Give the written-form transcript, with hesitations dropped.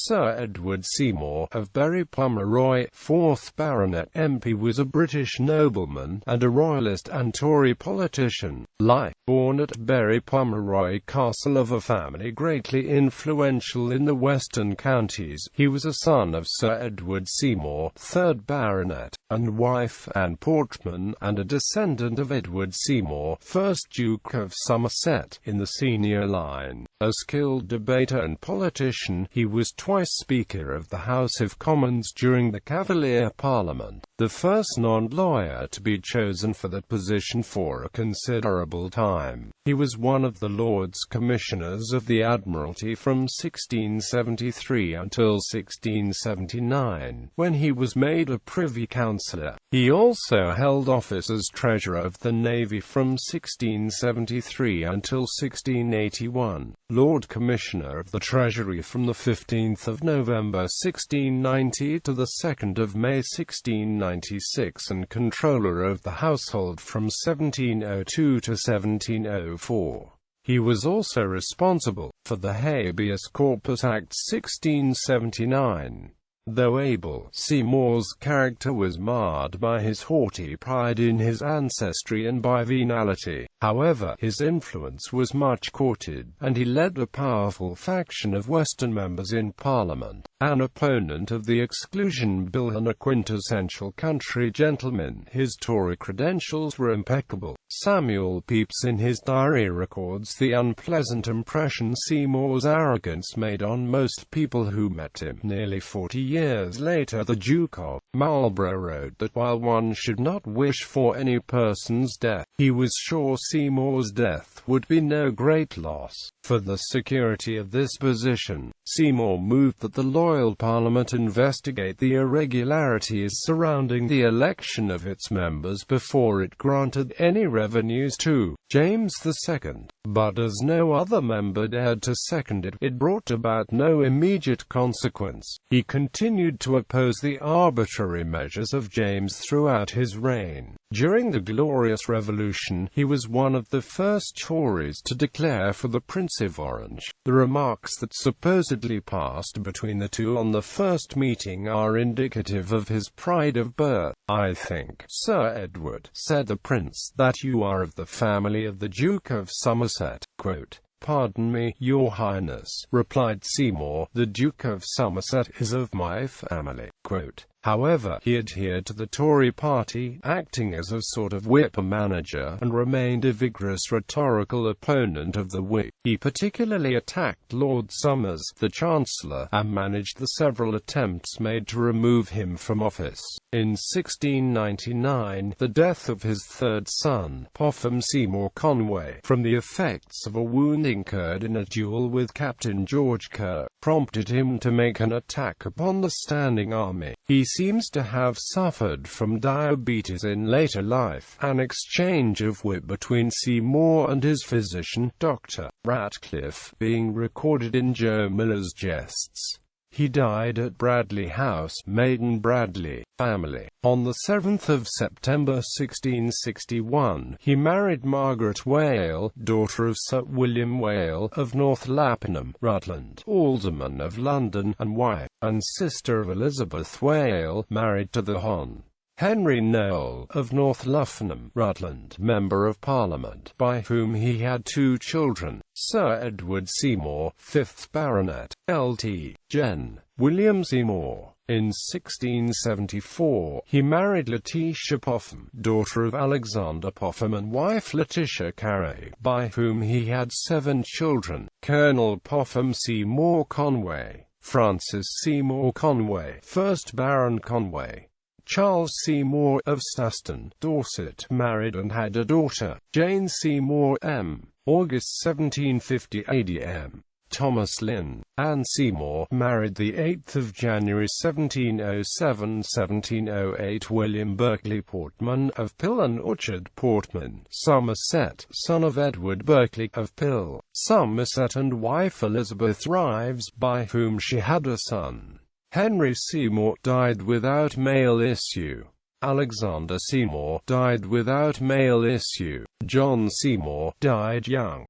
Sir Edward Seymour, of Bury Pomeroy, 4th Baronet MP, was a British nobleman, and a Royalist and Tory politician. Lelij, born at Bury Pomeroy Castle of a family greatly influential in the western counties, he was a son of Sir Edward Seymour, 3rd Baronet, and wife Anne Portman, and a descendant of Edward Seymour, 1st Duke of Somerset, in the senior line. A skilled debater and politician, he was twice Speaker of the House of Commons during the Cavalier Parliament, the first non-lawyer to be chosen for that position for a considerable time. He was one of the Lords Commissioners of the Admiralty from 1673 until 1679, when he was made a Privy Councillor. He also held office as Treasurer of the Navy from 1673 until 1681, Lord Commissioner of the Treasury from the 15th of November 1690 to the 2nd of May 1696, and Controller of the Household from 1702 to 1704. He was also responsible for the Habeas Corpus Act 1679. Though able, Seymour's character was marred by his haughty pride in his ancestry and by venality. However, his influence was much courted, and he led a powerful faction of Western members in Parliament. An opponent of the Exclusion Bill and a quintessential country gentleman, his Tory credentials were impeccable. Samuel Pepys in his diary records the unpleasant impression Seymour's arrogance made on most people who met him. Nearly 40 years later, the Duke of Marlborough wrote that while one should not wish for any person's death, he was sure Seymour's death would be no great loss. For the security of this position, Seymour moved that the loyal Parliament investigate the irregularities surrounding the election of its members before it granted any revenues to James II. But as no other member dared to second it, it brought about no immediate consequence. He continued to oppose the arbitrary measures of James throughout his reign. During the Glorious Revolution, he was one of the first Tories to declare for the Prince of Orange. The remarks that supposedly passed between the two on the first meeting are indicative of his pride of birth. "I think, Sir Edward," said the Prince, "that you are of the family of the Duke of Somerset." Quote, "Pardon me, Your Highness," replied Seymour, "the Duke of Somerset is of my family." Quote, However, he adhered to the Tory party, acting as a sort of whip manager, and remained a vigorous rhetorical opponent of the Whig. He particularly attacked Lord Somers, the Chancellor, and managed the several attempts made to remove him from office. In 1699, the death of his third son, Popham Seymour Conway, from the effects of a wound incurred in a duel with Captain George Kerr, prompted him to make an attack upon the standing army. He seems to have suffered from diabetes in later life, an exchange of wit between Seymour and his physician, Dr. Ratcliffe, being recorded in Joe Miller's Jests. He died at Bradley House, Maiden Bradley, family. On the 7th of September 1661, he married Margaret Wale, daughter of Sir William Wale, of North Lappenham, Rutland, Alderman of London, and wife, and sister of Elizabeth Wale, married to the Hon. Henry Noel, of North Luffenham, Rutland, Member of Parliament, by whom he had two children, Sir Edward Seymour, 5th Baronet, Lt. Gen. William Seymour. In 1674, he married Letitia Popham, daughter of Alexander Popham, and wife Letitia Carey, by whom he had 7 children, Colonel Popham Seymour Conway, Francis Seymour Conway, 1st Baron Conway. Charles Seymour, of Staston, Dorset, married and had a daughter, Jane Seymour M. August 1750 ADM. Thomas Lynn. Anne Seymour, married 8 January 1707–1708 William Berkeley Portman, of Pill and Orchard, Portman, Somerset, son of Edward Berkeley, of Pill, Somerset, and wife Elizabeth Rives, by whom she had a son. Henry Seymour died without male issue. Alexander Seymour died without male issue. John Seymour died young.